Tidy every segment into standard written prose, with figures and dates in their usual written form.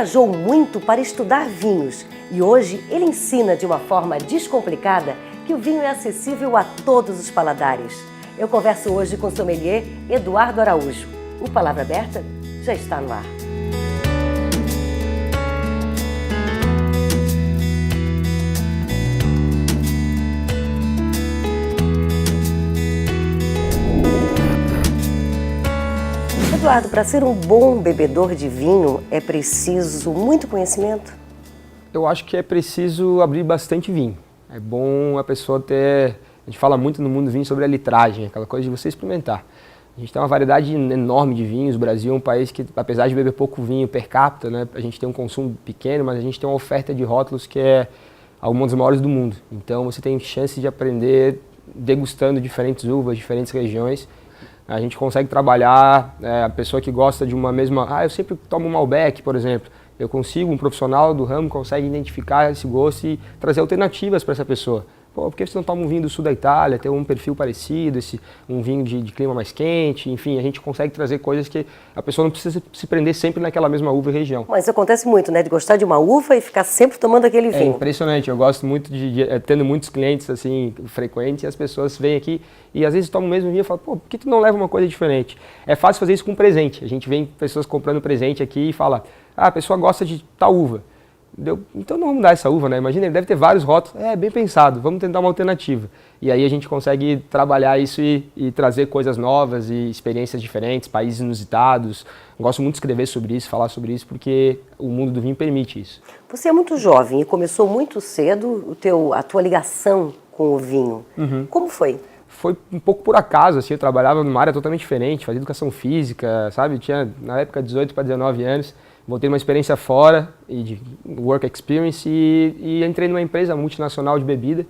viajou muito para estudar vinhos e hoje ele ensina de uma forma descomplicada que o vinho é acessível a todos os paladares. Eu converso hoje com o sommelier Eduardo Araújo. O Palavra Aberta já está no ar. Eduardo, para ser um bom bebedor de vinho é preciso muito conhecimento? Eu acho que é preciso abrir bastante vinho. É bom a pessoa ter... A gente fala muito no mundo do vinho sobre a litragem, aquela coisa de você experimentar. A gente tem uma variedade enorme de vinhos. O Brasil é um país que, apesar de beber pouco vinho per capita, né, a gente tem um consumo pequeno, mas a gente tem uma oferta de rótulos que é uma das maiores do mundo. Então você tem chance de aprender degustando diferentes uvas, diferentes regiões. A gente consegue trabalhar, a pessoa que gosta de uma mesma... eu sempre tomo um Malbec, por exemplo. Eu consigo, um profissional do ramo consegue identificar esse gosto e trazer alternativas para essa pessoa. Pô, por que você não toma um vinho do sul da Itália, tem um perfil parecido, um vinho de clima mais quente, enfim, a gente consegue trazer coisas que a pessoa não precisa se prender sempre naquela mesma uva e região. Mas isso acontece muito, né, de gostar de uma uva e ficar sempre tomando aquele vinho. É impressionante, eu gosto muito tendo muitos clientes assim, frequentes, e as pessoas vêm aqui e às vezes tomam o mesmo vinho e falam, pô, por que tu não leva uma coisa diferente? É fácil fazer isso com presente, a gente vê pessoas comprando presente aqui e fala, a pessoa gosta de tal uva. Então não vamos dar essa uva, né? Imagina, ele deve ter vários rótulos. Bem pensado, vamos tentar uma alternativa. E aí a gente consegue trabalhar isso e trazer coisas novas e experiências diferentes, países inusitados. Eu gosto muito de escrever sobre isso, falar sobre isso, porque o mundo do vinho permite isso. Você é muito jovem e começou muito cedo a tua ligação com o vinho. Uhum. Como foi? Foi um pouco por acaso, assim, eu trabalhava numa área totalmente diferente, fazia educação física, sabe? Eu tinha, na época, 18 para 19 anos. Voltei uma experiência fora, de work experience, e entrei numa empresa multinacional de bebida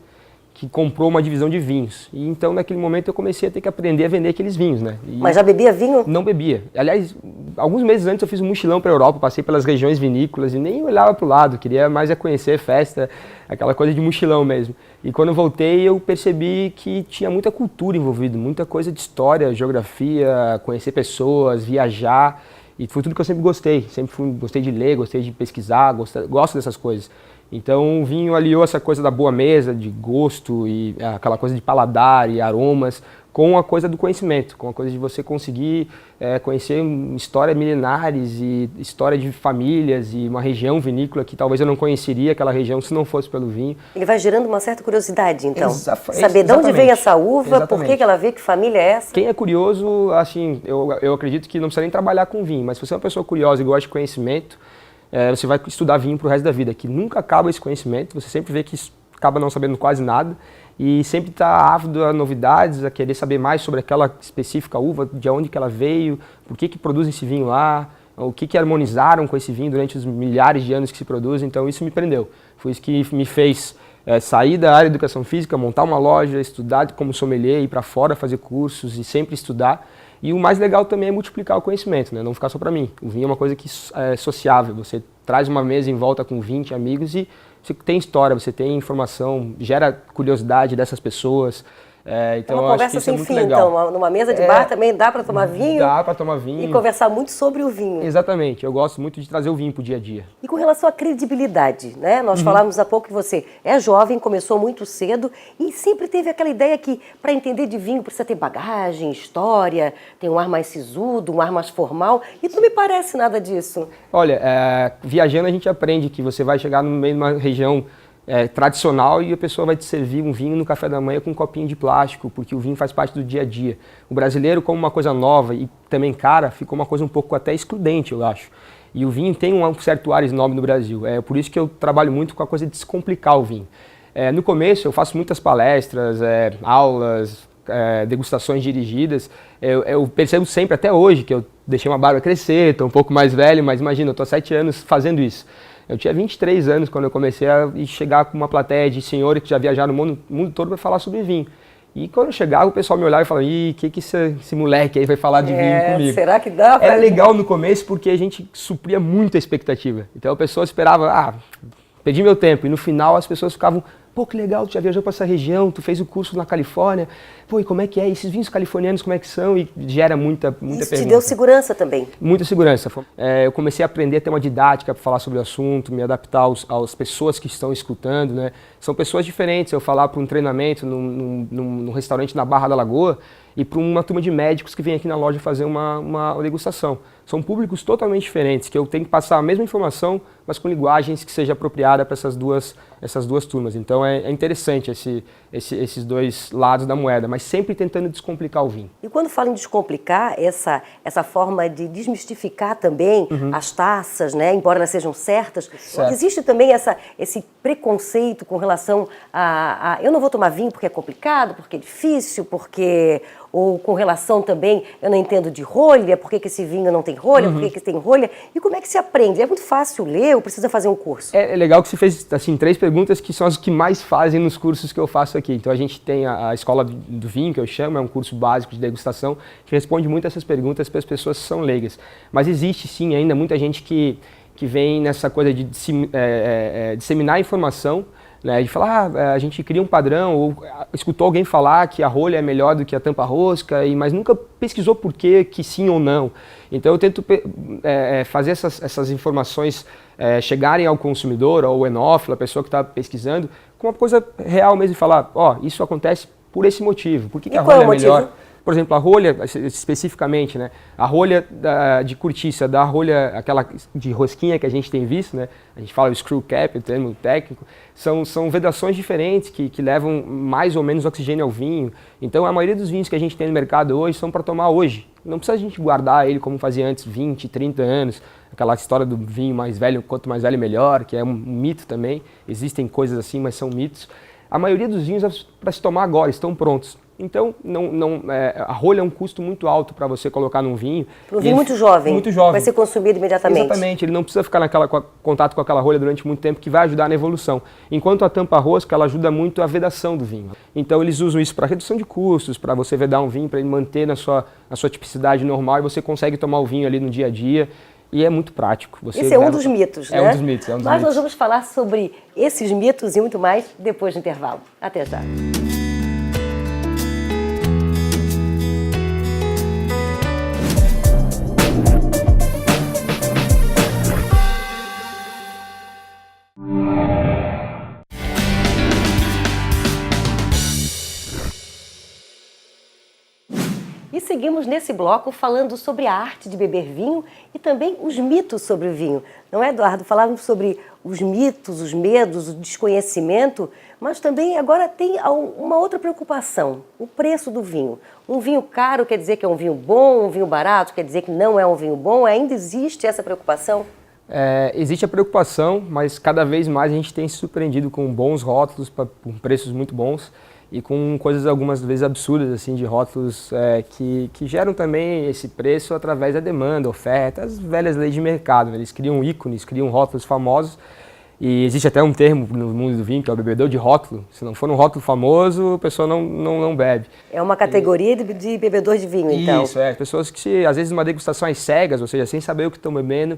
que comprou uma divisão de vinhos. E então, naquele momento, eu comecei a ter que aprender a vender aqueles vinhos, né? Mas já bebia vinho? Não bebia. Aliás, alguns meses antes eu fiz um mochilão para a Europa, passei pelas regiões vinícolas e nem olhava para o lado, queria mais conhecer festa, aquela coisa de mochilão mesmo. E quando eu voltei, eu percebi que tinha muita cultura envolvida, muita coisa de história, geografia, conhecer pessoas, viajar. E foi tudo que eu sempre gostei, gostei de ler, gostei de pesquisar, gosto dessas coisas. Então o vinho aliou essa coisa da boa mesa, de gosto e aquela coisa de paladar e aromas, com a coisa do conhecimento, com a coisa de você conseguir conhecer histórias milenares e história de famílias e uma região vinícola que talvez eu não conheceria aquela região se não fosse pelo vinho. Ele vai gerando uma certa curiosidade, então. Saber de onde veio essa uva, por que ela veio, que família é essa? Quem é curioso, assim, eu acredito que não precisa nem trabalhar com vinho, mas se você é uma pessoa curiosa e gosta de conhecimento, você vai estudar vinho pro resto da vida, que nunca acaba esse conhecimento, você sempre vê que acaba não sabendo quase nada e sempre está ávido a novidades, a querer saber mais sobre aquela específica uva, de onde que ela veio, por que produzem esse vinho lá, o que harmonizaram com esse vinho durante os milhares de anos que se produz. Então isso me prendeu. Foi isso que me fez sair da área de educação física, montar uma loja, estudar como sommelier, ir para fora fazer cursos e sempre estudar. E o mais legal também é multiplicar o conhecimento, né? Não ficar só para mim. O vinho é uma coisa que é sociável, você traz uma mesa em volta com 20 amigos e você tem história, você tem informação, gera curiosidade dessas pessoas. Então uma conversa sem fim, então, numa mesa de bar também dá para tomar vinho? Dá para tomar vinho. E conversar muito sobre o vinho. Exatamente, eu gosto muito de trazer o vinho para o dia a dia. E com relação à credibilidade, né? Nós falávamos há pouco que você é jovem, começou muito cedo e sempre teve aquela ideia que para entender de vinho precisa ter bagagem, história, tem um ar mais sisudo, um ar mais formal, e não me parece nada disso. Olha, viajando a gente aprende que você vai chegar no meio de uma região tradicional e a pessoa vai te servir um vinho no café da manhã com um copinho de plástico, porque o vinho faz parte do dia a dia. O brasileiro, como uma coisa nova e também cara, ficou uma coisa um pouco até excludente, eu acho. E o vinho tem um certo ar snob no Brasil. É por isso que eu trabalho muito com a coisa de descomplicar o vinho. No começo eu faço muitas palestras, aulas, degustações dirigidas. Eu percebo sempre, até hoje, que eu deixei uma barba crescer, estou um pouco mais velho, mas imagina, eu estou há 7 anos fazendo isso. Eu tinha 23 anos quando eu comecei a chegar com uma plateia de senhores que já viajaram no mundo todo para falar sobre vinho. E quando eu chegava, o pessoal me olhava e falava, ih, que esse moleque aí vai falar de vinho comigo? Será que dá? Era legal no começo porque a gente supria muito a expectativa. Então a pessoa esperava, perdi meu tempo. E no final as pessoas ficavam pô, que legal, tu já viajou para essa região, tu fez o curso na Califórnia, pô, e como é que é? E esses vinhos californianos, como é que são? E gera muita pergunta. Isso te deu segurança também? Muita segurança. Eu comecei a aprender a ter uma didática para falar sobre o assunto, me adaptar às pessoas que estão escutando, né? São pessoas diferentes. Eu falar para um treinamento num restaurante na Barra da Lagoa e para uma turma de médicos que vem aqui na loja fazer uma degustação. São públicos totalmente diferentes, que eu tenho que passar a mesma informação, mas com linguagens que seja apropriada para essas duas turmas. Então é interessante esses dois lados da moeda, mas sempre tentando descomplicar o vinho. E quando fala em descomplicar, essa forma de desmistificar também as taças, né, embora elas sejam certas, existe também esse preconceito com relação a eu não vou tomar vinho porque é complicado, porque é difícil, ou com relação também, eu não entendo de rolha, por que esse vinho não tem rolha, por que tem rolha, e como é que se aprende? É muito fácil ler ou precisa fazer um curso? É legal que você fez assim, 3 perguntas que são as que mais fazem nos cursos que eu faço aqui. Então a gente tem a Escola do Vinho, que eu chamo, é um curso básico de degustação, que responde muito essas perguntas para as pessoas que são leigas. Mas existe sim ainda muita gente que vem nessa coisa de disseminar informação, né, de falar, a gente cria um padrão, ou escutou alguém falar que a rolha é melhor do que a tampa-rosca, mas nunca pesquisou por que sim ou não. Então eu tento fazer essas informações chegarem ao consumidor, ao enófilo, a pessoa que está pesquisando, com uma coisa real mesmo, e falar, isso acontece por esse motivo, por que a rolha é melhor? Por exemplo, a rolha, especificamente, né? A rolha de cortiça, da rolha, aquela de rosquinha que a gente tem visto, né? A gente fala o screw cap, o termo técnico, são vedações diferentes que levam mais ou menos oxigênio ao vinho. Então, a maioria dos vinhos que a gente tem no mercado hoje são para tomar hoje. Não precisa a gente guardar ele como fazia antes, 20, 30 anos. Aquela história do vinho mais velho, quanto mais velho melhor, que é um mito também. Existem coisas assim, mas são mitos. A maioria dos vinhos para se tomar agora, estão prontos. Então, a rolha é um custo muito alto para você colocar num vinho. Um vinho muito jovem, vai ser consumido imediatamente. Exatamente, ele não precisa ficar contato com aquela rolha durante muito tempo, que vai ajudar na evolução. Enquanto a tampa-rosca, ela ajuda muito a vedação do vinho. Então, eles usam isso para redução de custos, para você vedar um vinho, para ele manter na sua tipicidade normal, e você consegue tomar o vinho ali no dia a dia. E é muito prático. Esse é um dos mitos, né? É um dos mitos. Mas nós vamos falar sobre esses mitos e muito mais depois do intervalo. Até já. E seguimos nesse bloco falando sobre a arte de beber vinho e também os mitos sobre o vinho. Não é, Eduardo? Falávamos sobre os mitos, os medos, o desconhecimento, mas também agora tem uma outra preocupação, o preço do vinho. Um vinho caro quer dizer que é um vinho bom, um vinho barato quer dizer que não é um vinho bom? Ainda existe essa preocupação? Existe a preocupação, mas cada vez mais a gente tem se surpreendido com bons rótulos, com preços muito bons, e com coisas algumas vezes absurdas, assim, de rótulos que geram também esse preço através da demanda, oferta, as velhas leis de mercado, né? Eles criam ícones, criam rótulos famosos, e existe até um termo no mundo do vinho, que é o bebedor de rótulo. Se não for um rótulo famoso, a pessoa não bebe. É uma categoria de bebedor de vinho, então. Isso, pessoas que, às vezes, numa degustação às cegas, ou seja, sem saber o que estão bebendo,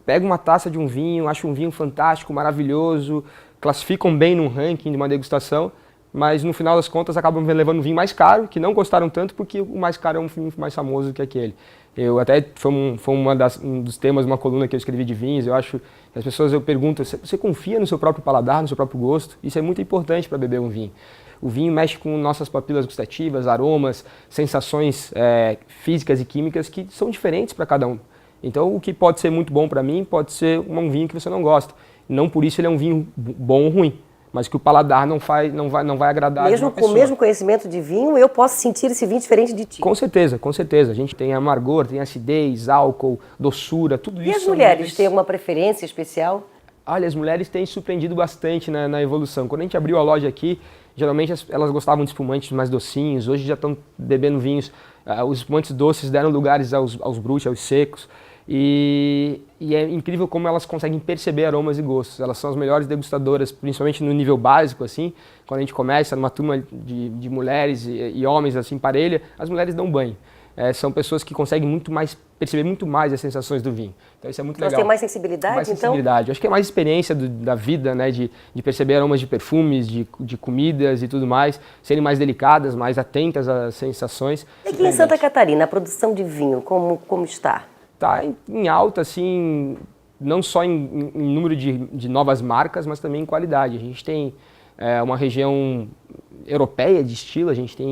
pegam uma taça de um vinho, acham um vinho fantástico, maravilhoso, classificam bem num ranking de uma degustação, mas no final das contas acabam levando um vinho mais caro, que não gostaram tanto porque o mais caro é um vinho mais famoso que aquele. Foi um dos temas de uma coluna que eu escrevi de vinhos. Eu acho que as pessoas, eu pergunto, você confia no seu próprio paladar, no seu próprio gosto? Isso é muito importante para beber um vinho. O vinho mexe com nossas papilas gustativas, aromas, sensações físicas e químicas que são diferentes para cada um. Então, o que pode ser muito bom para mim pode ser um vinho que você não gosta. Não por isso ele é um vinho bom ou ruim, mas que o paladar não vai agradar mesmo uma pessoa. Com o mesmo conhecimento de vinho, eu posso sentir esse vinho diferente de ti. Com certeza, com certeza. A gente tem amargor, tem acidez, álcool, doçura, tudo isso. E as mulheres têm alguma preferência especial? Olha, as mulheres têm surpreendido bastante na evolução. Quando a gente abriu a loja aqui, geralmente elas gostavam de espumantes mais docinhos, hoje já estão bebendo vinhos. Os espumantes doces deram lugares aos brutes, aos secos. E é incrível como elas conseguem perceber aromas e gostos. Elas são as melhores degustadoras, principalmente no nível básico, assim. Quando a gente começa numa turma de mulheres e homens, assim, parelha, as mulheres dão banho. são pessoas que conseguem perceber muito mais as sensações do vinho. Então isso é muito legal. Elas têm mais sensibilidade, mais sensibilidade. então? Acho que é mais experiência da vida, né, de perceber aromas de perfumes, de comidas e tudo mais, serem mais delicadas, mais atentas às sensações. E aqui em Santa Catarina, a produção de vinho, como está? Está em alta, assim, não só em número de novas marcas, mas também em qualidade. A gente tem uma região europeia de estilo, a gente tem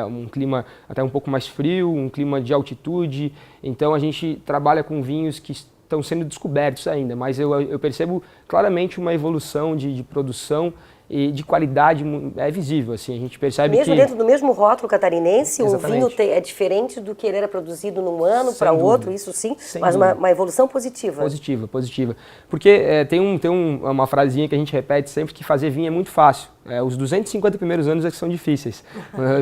um clima até um pouco mais frio, um clima de altitude, então a gente trabalha com vinhos que estão sendo descobertos ainda, mas eu percebo claramente uma evolução de produção e de qualidade visível, assim, a gente percebe mesmo que... dentro do mesmo rótulo catarinense, Exatamente. o vinho é diferente do que ele era produzido num ano para dúvida. outro, isso sim, Sem mas dúvida. uma evolução positiva. Positiva. Porque tem uma frasinha que a gente repete sempre, que fazer vinho é muito fácil. Os 250 primeiros anos é que são difíceis.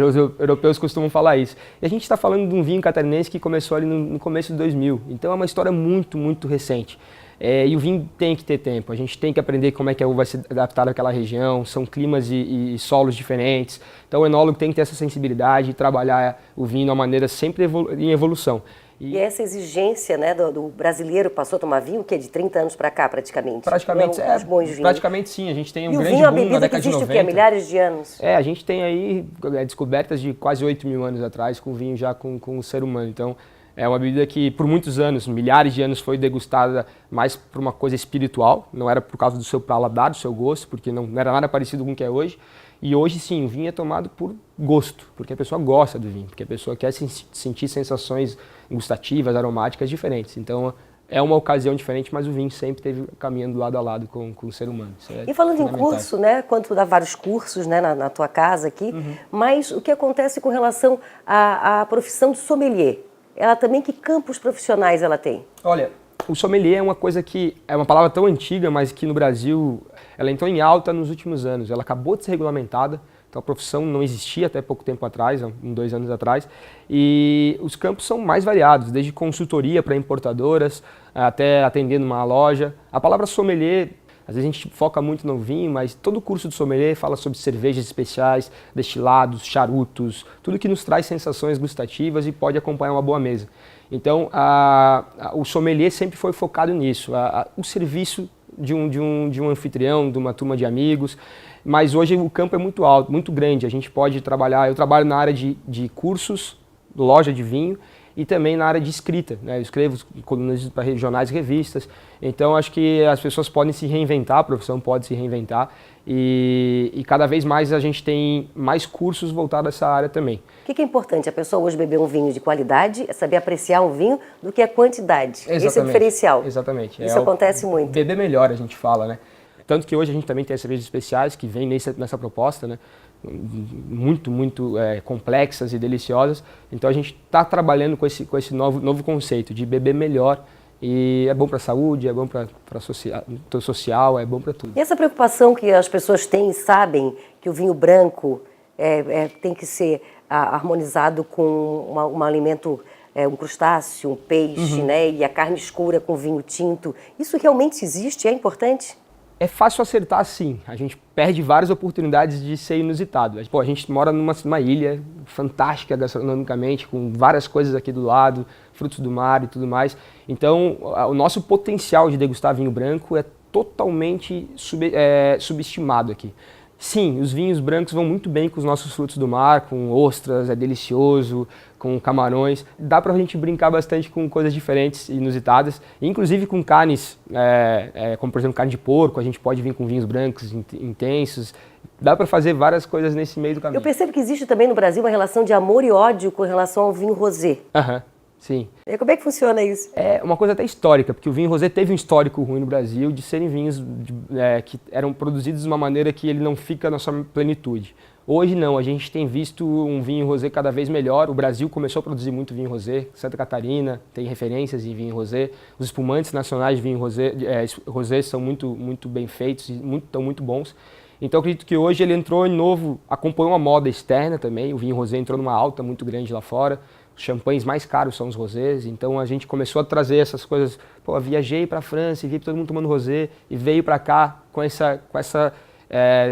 Os europeus costumam falar isso. E a gente está falando de um vinho catarinense que começou ali no começo de 2000. Então é uma história muito, muito recente. E o vinho tem que ter tempo, a gente tem que aprender como é que a uva vai se adaptar àquela região, são climas e solos diferentes. Então o enólogo tem que ter essa sensibilidade e trabalhar o vinho de uma maneira sempre em evolução. E essa exigência, né, do brasileiro passou a tomar vinho, que é de 30 anos para cá, praticamente. Praticamente, os bons vinhos. Praticamente sim, a gente tem um e grande o vinho é uma boom na bebida que década de existe 90. o quê? Há milhares de anos. A gente tem aí descobertas de quase 8 mil anos atrás, com vinho já com o ser humano. Então, é uma bebida que por muitos anos, milhares de anos, foi degustada mais por uma coisa espiritual, não era por causa do seu paladar, do seu gosto, porque não era nada parecido com o que é hoje. E hoje sim, o vinho é tomado por gosto, porque a pessoa gosta do vinho, porque a pessoa quer sentir sensações gustativas, aromáticas diferentes. Então é uma ocasião diferente, mas o vinho sempre esteve caminhando lado a lado com o ser humano. E falando em curso, né, quando tu dá vários cursos, né, na tua casa aqui, mas o que acontece com relação à profissão de sommelier? Ela também, que campos profissionais ela tem? Olha, o sommelier é uma coisa que é uma palavra tão antiga, mas que no Brasil ela entrou em alta nos últimos anos. Ela acabou de ser regulamentada, então a profissão não existia até pouco tempo atrás, 2 anos atrás, e os campos são mais variados, desde consultoria para importadoras, até atendendo uma loja. A palavra sommelier, às vezes a gente foca muito no vinho, mas todo curso de sommelier fala sobre cervejas especiais, destilados, charutos, tudo que nos traz sensações gustativas e pode acompanhar uma boa mesa. Então, o sommelier sempre foi focado nisso, o serviço de um anfitrião, de uma turma de amigos, mas hoje o campo é muito alto, muito grande. A gente pode trabalhar, eu trabalho na área de cursos, loja de vinho, e também na área de escrita, né? Eu escrevo colunas para regionais e revistas, então acho que as pessoas podem se reinventar, a profissão pode se reinventar e cada vez mais a gente tem mais cursos voltados a essa área também. O que é importante? A pessoa hoje beber um vinho de qualidade, é saber apreciar um vinho do que a quantidade. Exatamente, esse é o diferencial. Exatamente. Isso acontece muito. Beber melhor, a gente fala, né? Tanto que hoje a gente também tem as cervejas especiais que vêm nessa proposta, né? Muito complexas e deliciosas. Então a gente está trabalhando com esse novo conceito de beber melhor. E é bom para a saúde, é bom para o social, é bom para tudo. E essa preocupação que as pessoas têm e sabem que o vinho branco tem que ser harmonizado com um alimento, um crustáceo, um peixe, né? E a carne escura com vinho tinto, isso realmente existe? É importante? É fácil acertar, sim. A gente perde várias oportunidades de ser inusitado. Pô, a gente mora numa ilha fantástica gastronomicamente, com várias coisas aqui do lado, frutos do mar e tudo mais. Então, o nosso potencial de degustar vinho branco é totalmente subestimado aqui. Sim, os vinhos brancos vão muito bem com os nossos frutos do mar, com ostras, é delicioso, com camarões. Dá pra gente brincar bastante com coisas diferentes e inusitadas, inclusive com carnes, como por exemplo carne de porco, a gente pode vir com vinhos brancos intensos. Dá para fazer várias coisas nesse meio do caminho. Eu percebo que existe também no Brasil uma relação de amor e ódio com relação ao vinho rosé. Sim. E como é que funciona isso? É uma coisa até histórica, porque o vinho rosé teve um histórico ruim no Brasil de serem vinhos que eram produzidos de uma maneira que ele não fica na sua plenitude. Hoje não, a gente tem visto um vinho rosé cada vez melhor. O Brasil começou a produzir muito vinho rosé, Santa Catarina tem referências em vinho rosé. Os espumantes nacionais de vinho rosé são muito bem feitos e estão muito bons. Então eu acredito que hoje ele entrou em novo, acompanhou uma moda externa também. O vinho rosé entrou numa alta muito grande lá fora. Os champanhes mais caros são os rosés, então a gente começou a trazer essas coisas. Pô, viajei para a França e vi todo mundo tomando rosé e veio para cá com essa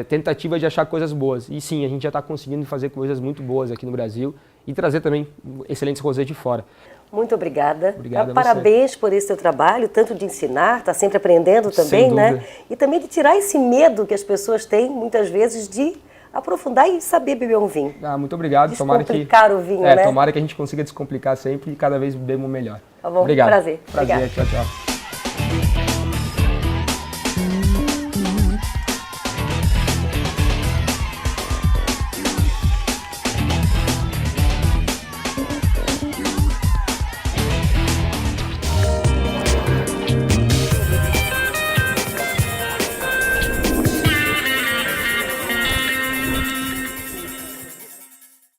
tentativa de achar coisas boas. E sim, a gente já está conseguindo fazer coisas muito boas aqui no Brasil e trazer também excelentes rosés de fora. Muito obrigada. Obrigado a Parabéns por esse seu trabalho, tanto de ensinar, está sempre aprendendo também, Sem né? dúvida. E também de tirar esse medo que as pessoas têm, muitas vezes, de aprofundar e saber beber um vinho. Muito obrigado. Descomplicar o vinho, né? Tomara que a gente consiga descomplicar sempre e cada vez beber melhor. Tá bom, Obrigado. prazer. Prazer, Obrigada. tchau, tchau.